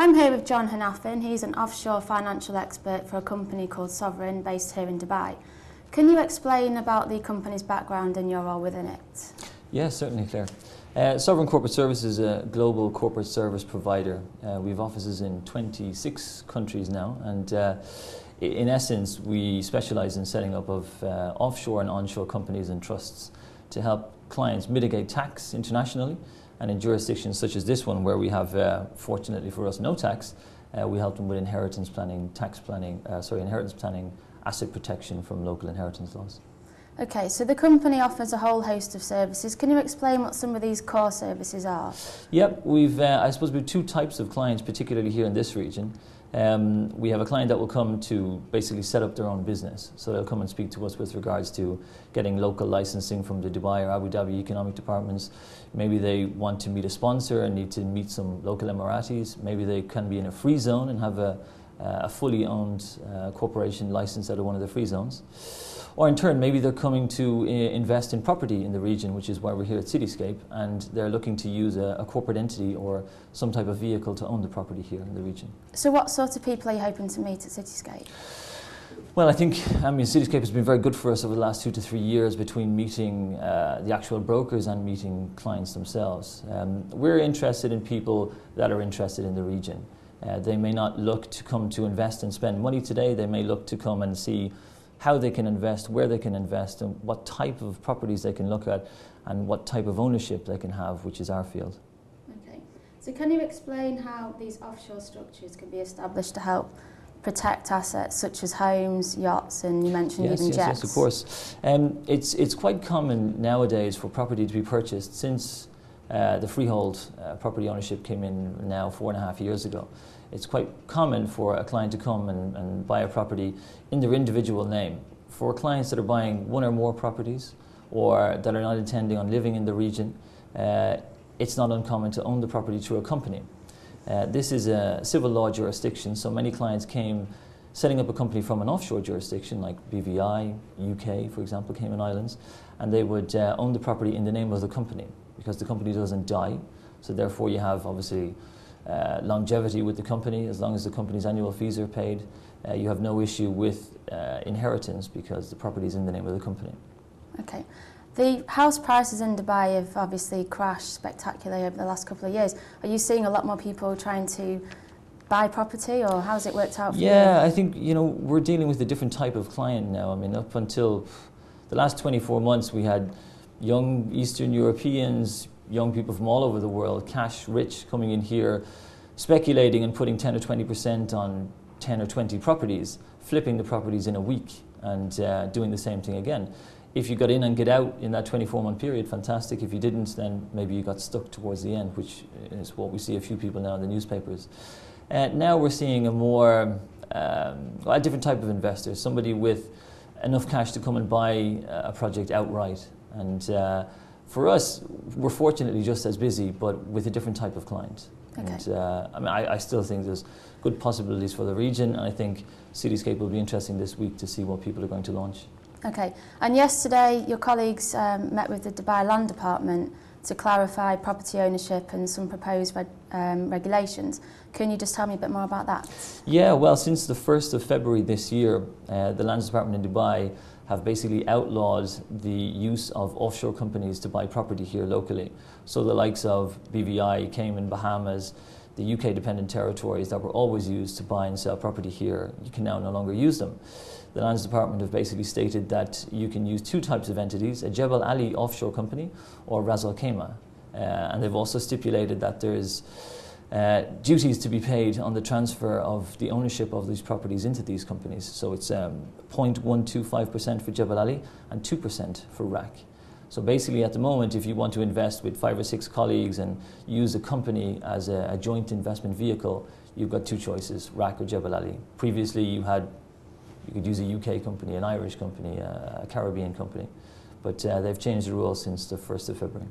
I'm here with John Hanafin. He's an offshore financial expert for a company called Sovereign based here in Dubai. Can you explain about the company's background and your role within it? Yes, certainly, Claire. Sovereign Corporate Services is a global corporate service provider. We have offices in 26 countries now, and in essence we specialise in setting up of offshore and onshore companies and trusts to help clients mitigate tax internationally, and in jurisdictions such as this one where we have, fortunately for us, no tax, we help them with inheritance planning, inheritance planning, asset protection from local inheritance laws. Okay, so the company offers a whole host of services. Can you explain what some of these core services are? Yep, I suppose we have two types of clients, particularly here in this region. We have a client that will come to basically set up their own business. So they'll come and speak to us with regards to getting local licensing from the Dubai or Abu Dhabi economic departments. Maybe they want to meet a sponsor and need to meet some local Emiratis. Maybe they can be in a free zone and have a fully owned corporation licensed out of one of the free zones. Or in turn, maybe they're coming to invest in property in the region, which is why we're here at Cityscape, and they're looking to use a corporate entity or some type of vehicle to own the property here in the region. So what sort of people are you hoping to meet at Cityscape? Well, I think Cityscape has been very good for us over the last 2 to 3 years between meeting the actual brokers and meeting clients themselves. We're interested in people that are interested in the region. They may not look to come to invest and spend money today. They may look to come and see how they can invest, where they can invest, and what type of properties they can look at, and what type of ownership they can have, which is our field. Okay, so can you explain how these offshore structures can be established to help protect assets such as homes, yachts, and you mentioned even jets? Yes, of course. It's quite common nowadays for property to be purchased since the freehold property ownership came in now 4.5 years ago. It's quite common for a client to come and buy a property in their individual name. For clients that are buying one or more properties or that are not intending on living in the region, it's not uncommon to own the property through a company. This is a civil law jurisdiction, so many clients came setting up a company from an offshore jurisdiction like BVI, UK, for example, Cayman Islands, and they would own the property in the name of the company because the company doesn't die, so therefore you have obviously longevity with the company. As long as the company's annual fees are paid, you have no issue with inheritance because the property is in the name of the company. Okay. The house prices in Dubai have obviously crashed spectacularly over the last couple of years. Are you seeing a lot more people trying to buy property, or how's it worked out for you? Yeah, I think we're dealing with a different type of client now. I mean, up until the last 24 months, we had young Eastern Europeans, young people from all over the world, cash rich, coming in here, speculating and putting 10 or 20% on 10 or 20 properties, flipping the properties in a week and doing the same thing again. If you got in and get out in that 24-month period, fantastic. If you didn't, then maybe you got stuck towards the end, which is what we see a few people now in the newspapers. Now we're seeing a different type of investor, somebody with enough cash to come and buy a project outright. And for us, we're fortunately just as busy, but with a different type of client. Okay. And I still think there's good possibilities for the region, and I think Cityscape will be interesting this week to see what people are going to launch. Okay, and yesterday your colleagues met with the Dubai Land Department to clarify property ownership and some proposed regulations. Can you just tell me a bit more about that? Yeah, well, since the 1st of February this year, the Lands Department in Dubai have basically outlawed the use of offshore companies to buy property here locally. So the likes of BVI, Cayman, Bahamas, the UK dependent territories that were always used to buy and sell property here, you can now no longer use them. The Lands Department have basically stated that you can use two types of entities, a Jebel Ali offshore company or Ras Al Khaimah. And they've also stipulated that there's duties to be paid on the transfer of the ownership of these properties into these companies. So it's 0.125% for Jebel Ali and 2% for RAK. So basically at the moment, if you want to invest with 5 or 6 colleagues and use a company as a joint investment vehicle, you've got two choices, RAK or Jebel Ali. Previously you could use a UK company, an Irish company, a Caribbean company, but they've changed the rules since the 1st of February.